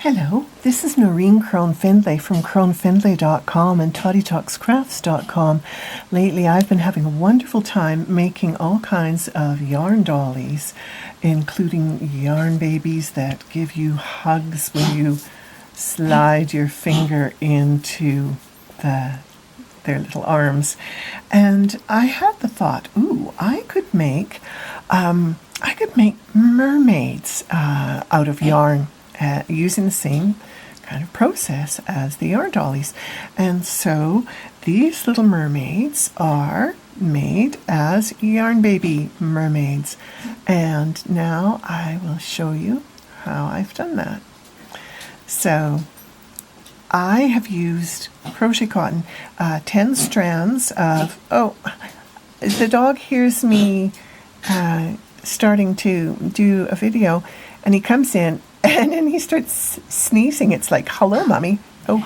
Hello, this is Noreen Crone-Findlay from Crone-Findlay.com and toddytalkscrafts.com. Lately I've been having a wonderful time making all kinds of yarn dollies, including yarn babies that give you hugs when you slide your finger into their little arms. And I had the thought, I could make mermaids out of yarn. Using the same kind of process as the yarn dollies. And so these little mermaids are made as yarn baby mermaids. And now I will show you how I've done that. So I have used crochet cotton, 10 strands of, the dog hears me starting to do a video, and he comes in and then he starts sneezing. It's like, hello, mommy. Oh,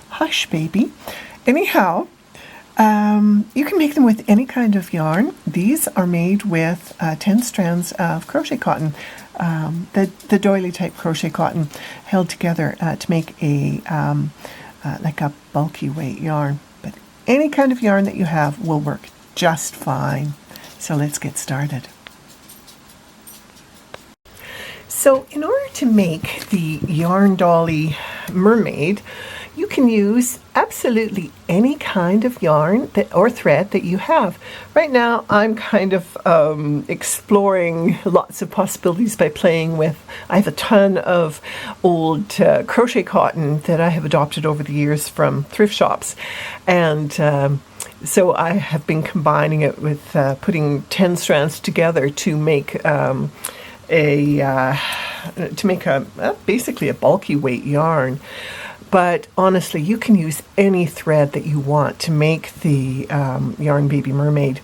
hush, baby. Anyhow, you can make them with any kind of yarn. These are made with 10 strands of crochet cotton, the doily type crochet cotton held together to make a like a bulky weight yarn. But any kind of yarn that you have will work just fine. So let's get started. So in order to make the yarn dolly mermaid, you can use absolutely any kind of yarn or thread that you have. Right now I'm kind of exploring lots of possibilities by playing with, I have a ton of old crochet cotton that I have adopted over the years from thrift shops, and so I have been combining it with putting 10 strands together to make basically a bulky weight yarn. But honestly, you can use any thread that you want to make the yarn baby mermaid.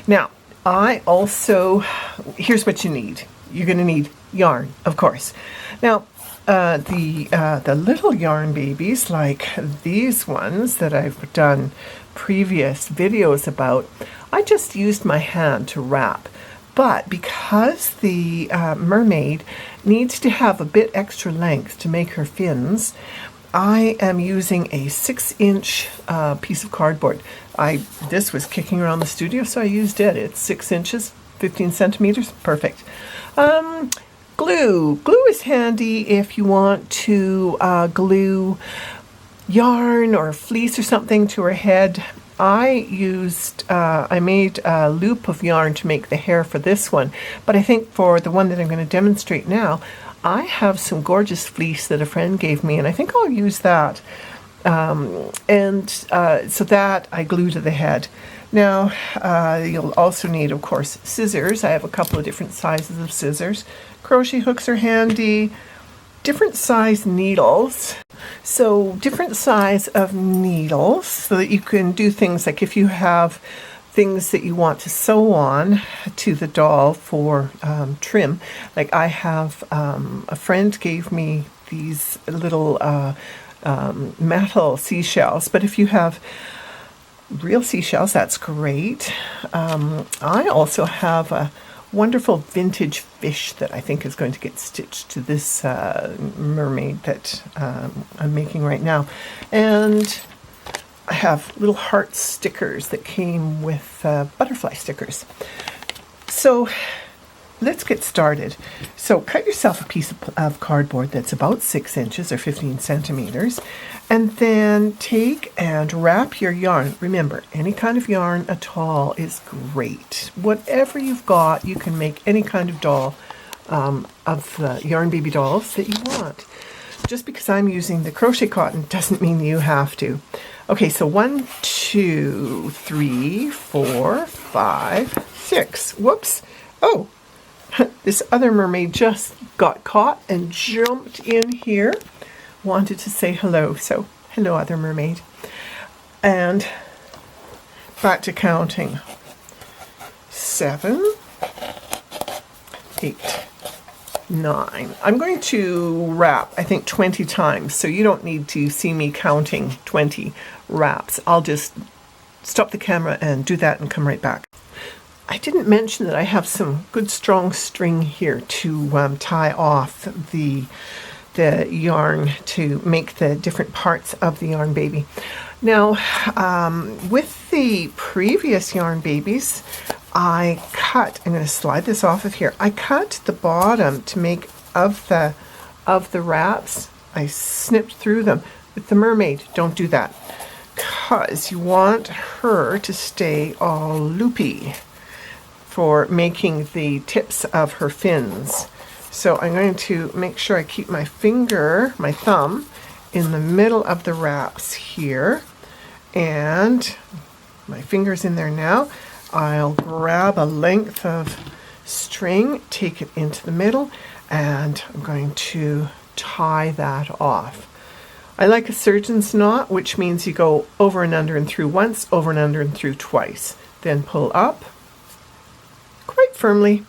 Now, here's what you need. You're going to need yarn, of course. Now, the little yarn babies, like these ones that I've done previous videos about, I just used my hand to wrap. But because the mermaid needs to have a bit extra length to make her fins, I am using a 6-inch piece of cardboard. This was kicking around the studio, so I used it. It's 6 inches, 15 centimeters, perfect. Glue. Glue is handy if you want to glue yarn or fleece or something to her head. I made a loop of yarn to make the hair for this one, but I think for the one that I'm going to demonstrate now, I have some gorgeous fleece that a friend gave me, and I think I'll use that. So that I glue to the head. Now, you'll also need, of course, scissors. I have a couple of different sizes of scissors. Crochet hooks are handy. Different size needles. So different size of needles so that you can do things like if you have things that you want to sew on to the doll for trim. Like I have, a friend gave me these little metal seashells, but if you have real seashells, that's great. I also have a wonderful vintage fish that I think is going to get stitched to this mermaid that I'm making right now. And I have little heart stickers that came with butterfly stickers. So let's get started. So cut yourself a piece of cardboard that's about 6 inches or 15 centimeters, and then take and wrap your yarn. Remember, any kind of yarn at all is great. Whatever you've got, you can make any kind of doll of the yarn baby dolls that you want. Just because I'm using the crochet cotton doesn't mean you have to. Okay, so 1, 2, 3, 4, 5, 6. Whoops. Oh, this other mermaid just got caught and jumped in here. Wanted to say hello, so hello, other mermaid. And back to counting. 7, 8, 9. I'm going to wrap, I think, 20 times, so you don't need to see me counting 20 wraps. I'll just stop the camera and do that and come right back. I didn't mention that I have some good strong string here to tie off the the yarn to make the different parts of the yarn baby. Now, with the previous yarn babies, I'm going to slide this off of here. I cut the bottom to make of the wraps. I snipped through them. With the Mermaid, don't do that, because you want her to stay all loopy for making the tips of her fins. So I'm going to make sure I keep my thumb, in the middle of the wraps here, and my finger's in there now. I'll grab a length of string, take it into the middle, and I'm going to tie that off. I like a surgeon's knot, which means you go over and under and through once, over and under and through twice. Then pull up quite firmly,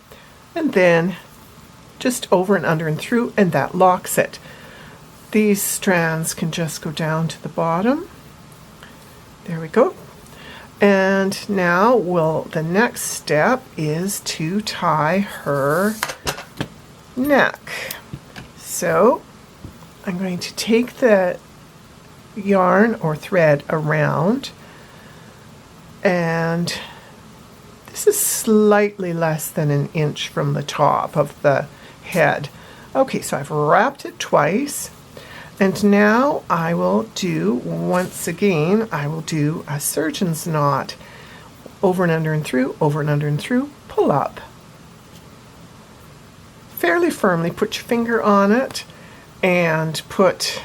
and then just over and under and through, and that locks it. These strands can just go down to the bottom. There we go. And now the next step is to tie her neck. So I'm going to take the yarn or thread around, and this is slightly less than an inch from the top of the head. Okay, so I've wrapped it twice, and now I will do, once again, I will do a surgeon's knot. Over and under and through, over and under and through, pull up. Fairly firmly, put your finger on it, and put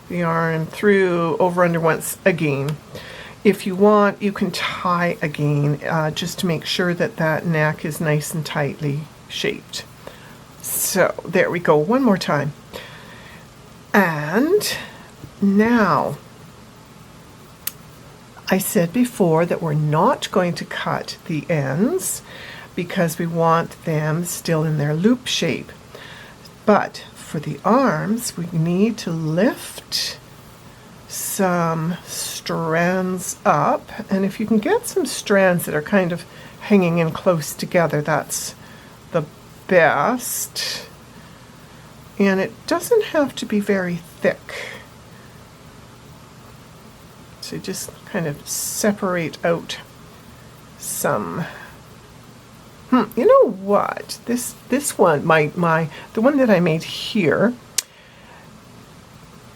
the yarn through, over, under once again. If you want, you can tie again, just to make sure that that neck is nice and tightly shaped. So there we go, one more time. And now, I said before that we're not going to cut the ends because we want them still in their loop shape. But for the arms, we need to lift some strands up, and if you can get some strands that are kind of hanging in close together, that's the best. And it doesn't have to be very thick. So just kind of separate out some. You know what? This one, the one that I made here,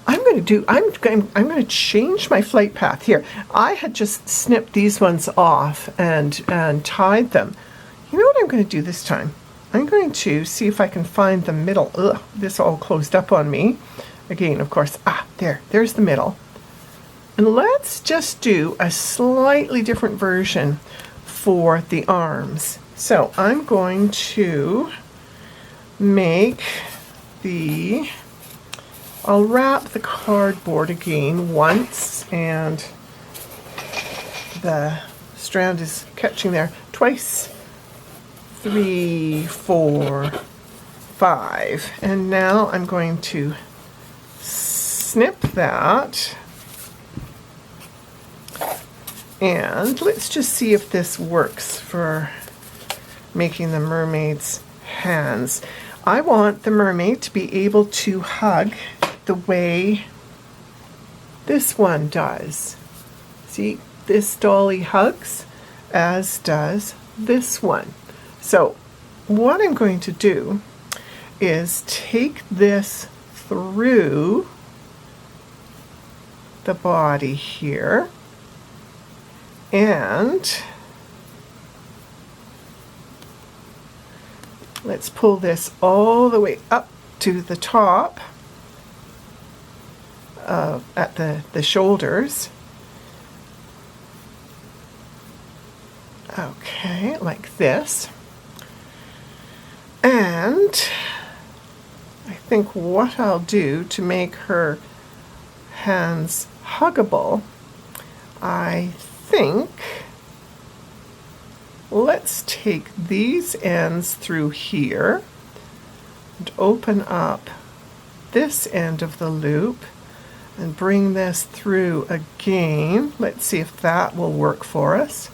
I'm going to change my flight path here. I had just snipped these ones off and tied them. You know what I'm going to do this time? I'm going to see if I can find the middle. Ugh, this all closed up on me. Again, of course, there's the middle. And let's just do a slightly different version for the arms. So I'm going to I'll wrap the cardboard again once, and the strand is catching there twice. 3, 4, 5. And now I'm going to snip that. And let's just see if this works for making the mermaid's hands. I want the mermaid to be able to hug the way this one does. See, this dolly hugs, as does this one. So what I'm going to do is take this through the body here, and let's pull this all the way up to the top at the shoulders. Okay, like this. And I think what I'll do to make her hands huggable, I think let's take these ends through here and open up this end of the loop and bring this through again. Let's see if that will work for us.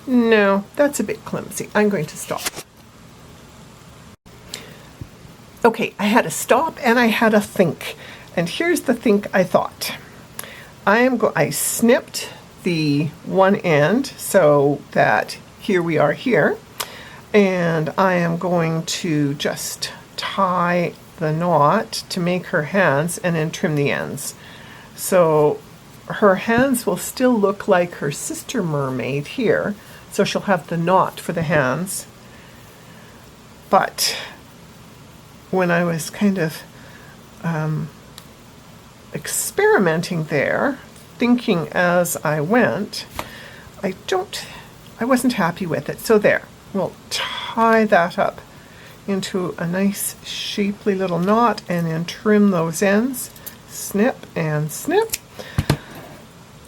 No, that's a bit clumsy. I'm going to stop. Okay, I had a stop and I had a think. And here's the think I thought. I snipped the one end so that here we are here. And I am going to just tie the knot to make her hands and then trim the ends. So her hands will still look like her sister mermaid here. So she'll have the knot for the hands. But when I was kind of experimenting there, thinking as I went, I wasn't happy with it. So there, we'll tie that up into a nice shapely little knot and then trim those ends. Snip and snip.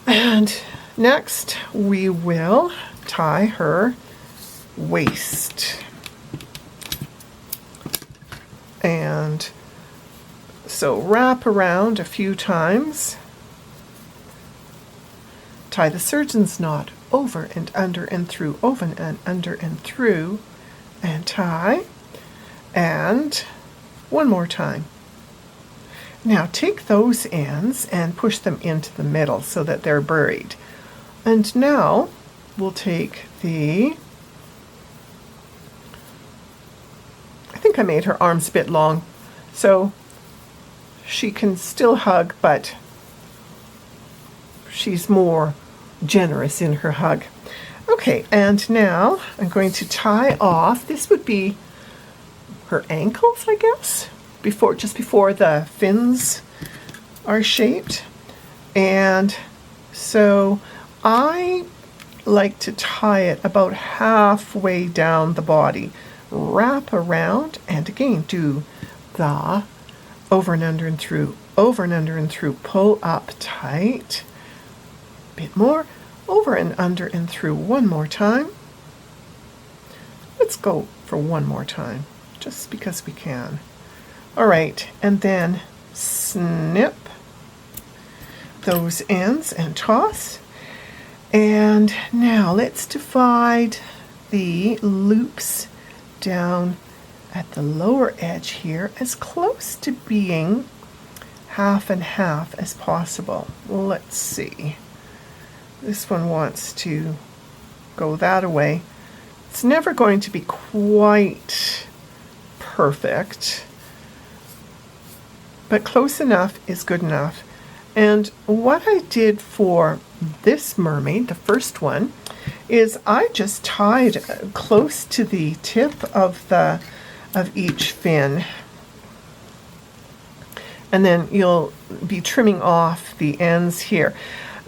And next we will tie her waist. And so wrap around a few times. Tie the surgeon's knot over and under and through, over and under and through, and tie. And one more time. Now take those ends and push them into the middle so that they're buried. And now we'll take I think I made her arms a bit long, so she can still hug, but she's more generous in her hug. Okay, and now I'm going to tie off, this would be her ankles, I guess, just before the fins are shaped. And so I like to tie it about halfway down the body. Wrap around, and again do the over and under and through, over and under and through, pull up tight, a bit more, over and under and through, one more time. Let's go for one more time, just because we can. All right, and then snip those ends and toss. And now let's divide the loops down at the lower edge here as close to being half and half as possible. Let's see. This one wants to go that way. It's never going to be quite perfect, but close enough is good enough. And what I did for this mermaid, the first one, is I just tied close to the tip of each fin, and then you'll be trimming off the ends here.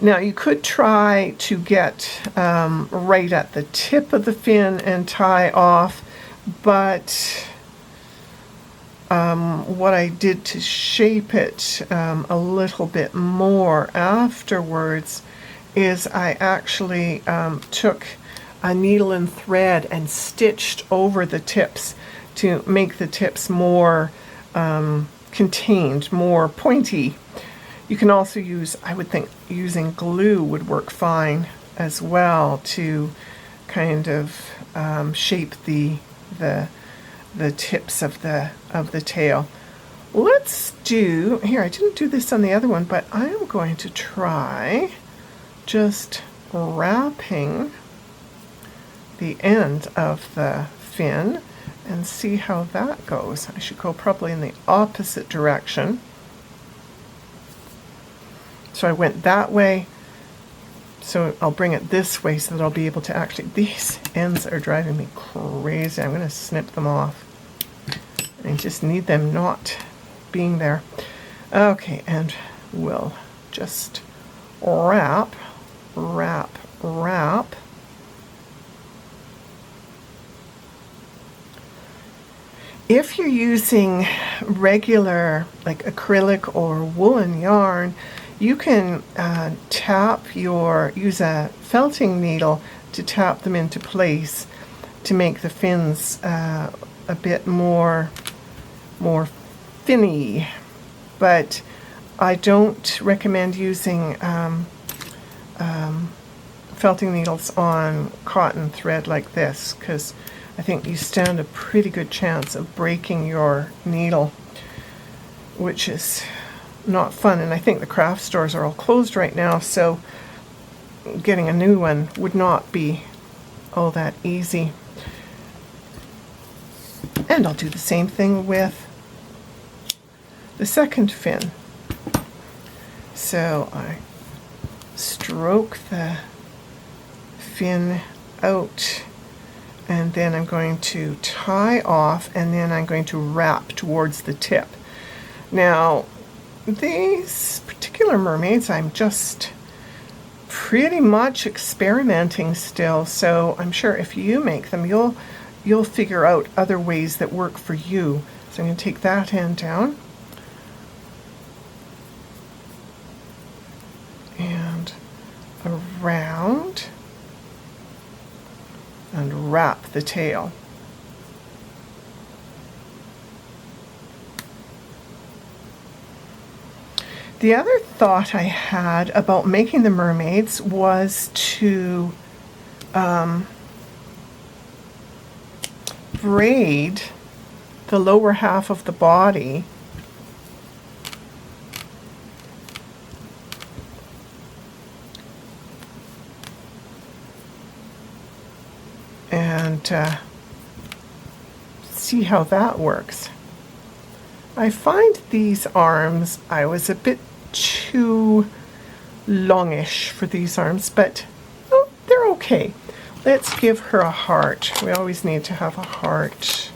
Now you could try to get right at the tip of the fin and tie off, but what I did to shape it a little bit more afterwards is I actually took a needle and thread and stitched over the tips to make the tips more contained, more pointy. You can also use, I would think, using glue would work fine as well to kind of shape the tips of the tail. Let's do, here, I didn't do this on the other one, but I am going to try just wrapping the end of the fin and see how that goes. I should go probably in the opposite direction. So I went that way, so I'll bring it this way so that I'll be able to actually, these ends are driving me crazy. I'm going to snip them off. I just need them not being there. Okay, and we'll just wrap. If you're using regular, like acrylic or woolen yarn, you can use a felting needle to tap them into place to make the fins a bit more finny. But I don't recommend using felting needles on cotton thread like this, because I think you stand a pretty good chance of breaking your needle, which is not fun. And I think the craft stores are all closed right now, so getting a new one would not be all that easy. And I'll do the same thing with the second fin. So I stroke the fin out, and then I'm going to tie off, and then I'm going to wrap towards the tip. Now, these particular mermaids, I'm just pretty much experimenting still, so I'm sure if you make them, you'll figure out other ways that work for you. So I'm going to take that end down and around and wrap the tail. The other thought I had about making the mermaids was to braid the lower half of the body and see how that works. I find these arms, I was a bit too longish for these arms, but oh, they're okay. Let's give her a heart. We always need to have a heart.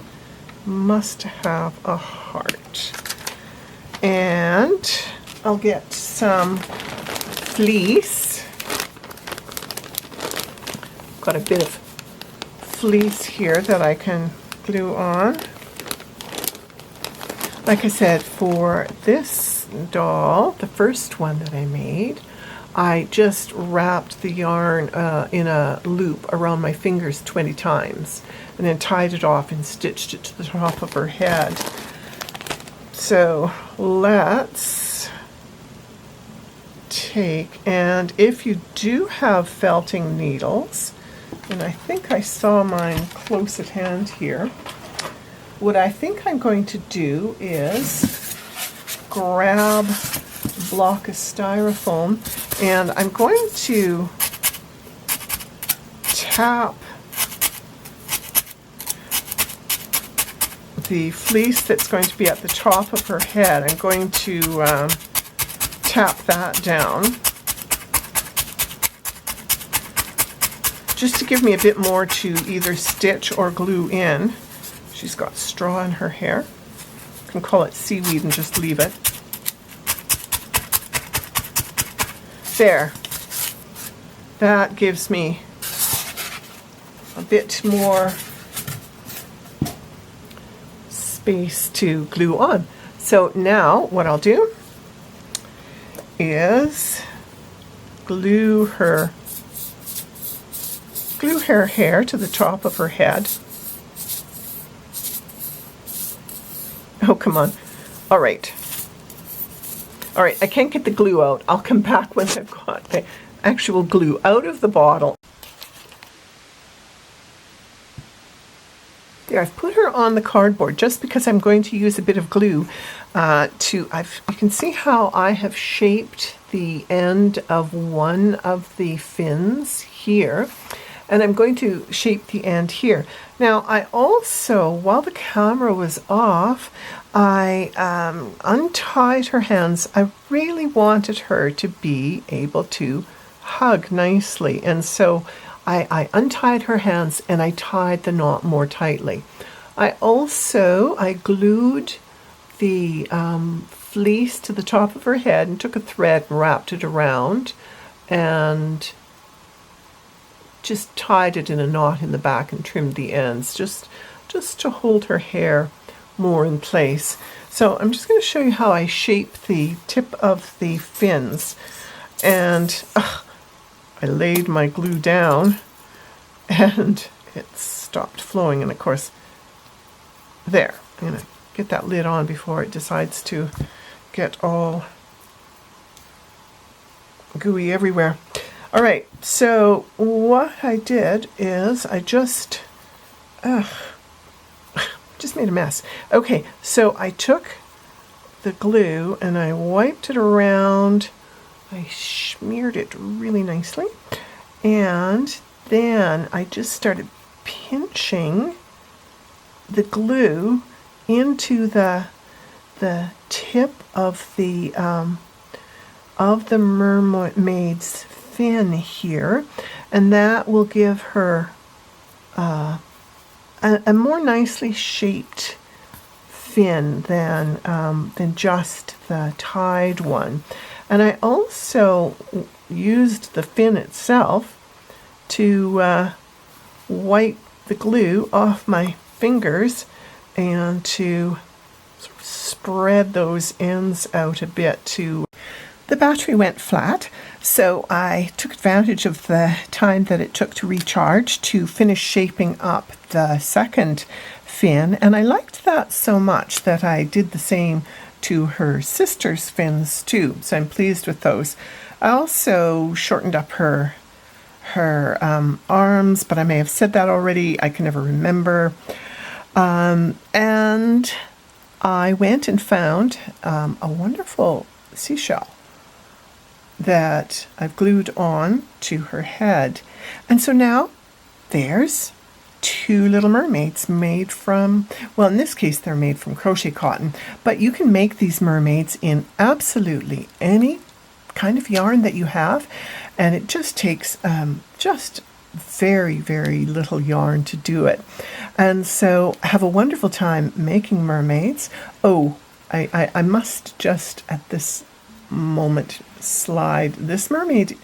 Must have a heart. And I'll get some fleece. Got a bit of fleece here that I can glue on. Like I said, for this doll, the first one that I made, I just wrapped the yarn in a loop around my fingers 20 times and then tied it off and stitched it to the top of her head. So let's take, and if you do have felting needles, and I think I saw mine close at hand here, what I think I'm going to do is grab a block of styrofoam, and I'm going to tap the fleece that's going to be at the top of her head. I'm going to tap that down just to give me a bit more to either stitch or glue in. She's got straw in her hair. You can call it seaweed and just leave it. There. That gives me a bit more space to glue on. So now what I'll do is glue her hair to the top of her head. Oh, come on. All right. All right, I can't get the glue out. I'll come back when I've got the actual glue out of the bottle. There, I've put her on the cardboard just because I'm going to use a bit of glue you can see how I have shaped the end of one of the fins here, and I'm going to shape the end here. Now, I also, while the camera was off, I untied her hands. I really wanted her to be able to hug nicely, and so I untied her hands and I tied the knot more tightly. I glued the fleece to the top of her head and took a thread and wrapped it around and just tied it in a knot in the back and trimmed the ends just to hold her hair more in place. So I'm just going to show you how I shape the tip of the fins. And I laid my glue down and it stopped flowing, and of course there, I'm going to get that lid on before it decides to get all gooey everywhere. All right, so what I did is I just just made a mess. Okay, so I took the glue and I wiped it around. I smeared it really nicely. And then I just started pinching the glue into the tip of the mermaid's fin here, and that will give her a more nicely shaped fin than just the tied one. And I also used the fin itself to wipe the glue off my fingers and to sort of spread those ends out a bit too. The battery went flat, so I took advantage of the time that it took to recharge to finish shaping up the second fin, and I liked that so much that I did the same to her sister's fins too, so I'm pleased with those. I also shortened up her arms, but I may have said that already. I can never remember. And I went and found a wonderful seashell that I've glued on to her head. And so now there's two little mermaids made from, well, in this case they're made from crochet cotton, but you can make these mermaids in absolutely any kind of yarn that you have, and it just takes just very, very little yarn to do it. And so have a wonderful time making mermaids. Oh, I must just at this moment slide. This mermaid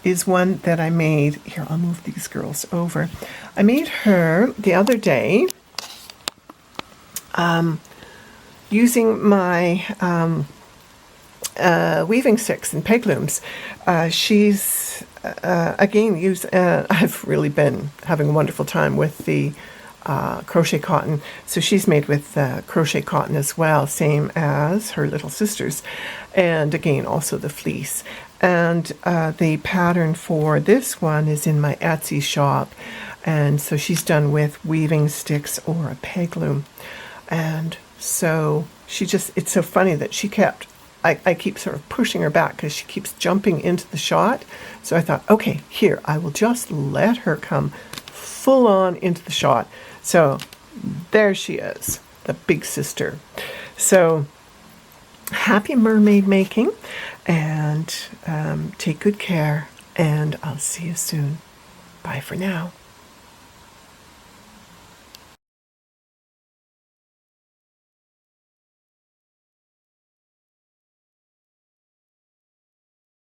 is one that I made. Here, I'll move these girls over. I made her the other day using my weaving sticks and peg looms. She's again I've really been having a wonderful time with the crochet cotton. So she's made with crochet cotton as well, same as her little sisters, and again also the fleece. And the pattern for this one is in my Etsy shop, and so she's done with weaving sticks or a peg loom. And so it's so funny that she kept, I keep sort of pushing her back because she keeps jumping into the shot. So I thought, okay, here, I will just let her come full on into the shot. So there she is, the big sister. So happy mermaid making, and take good care, and I'll see you soon. Bye for now.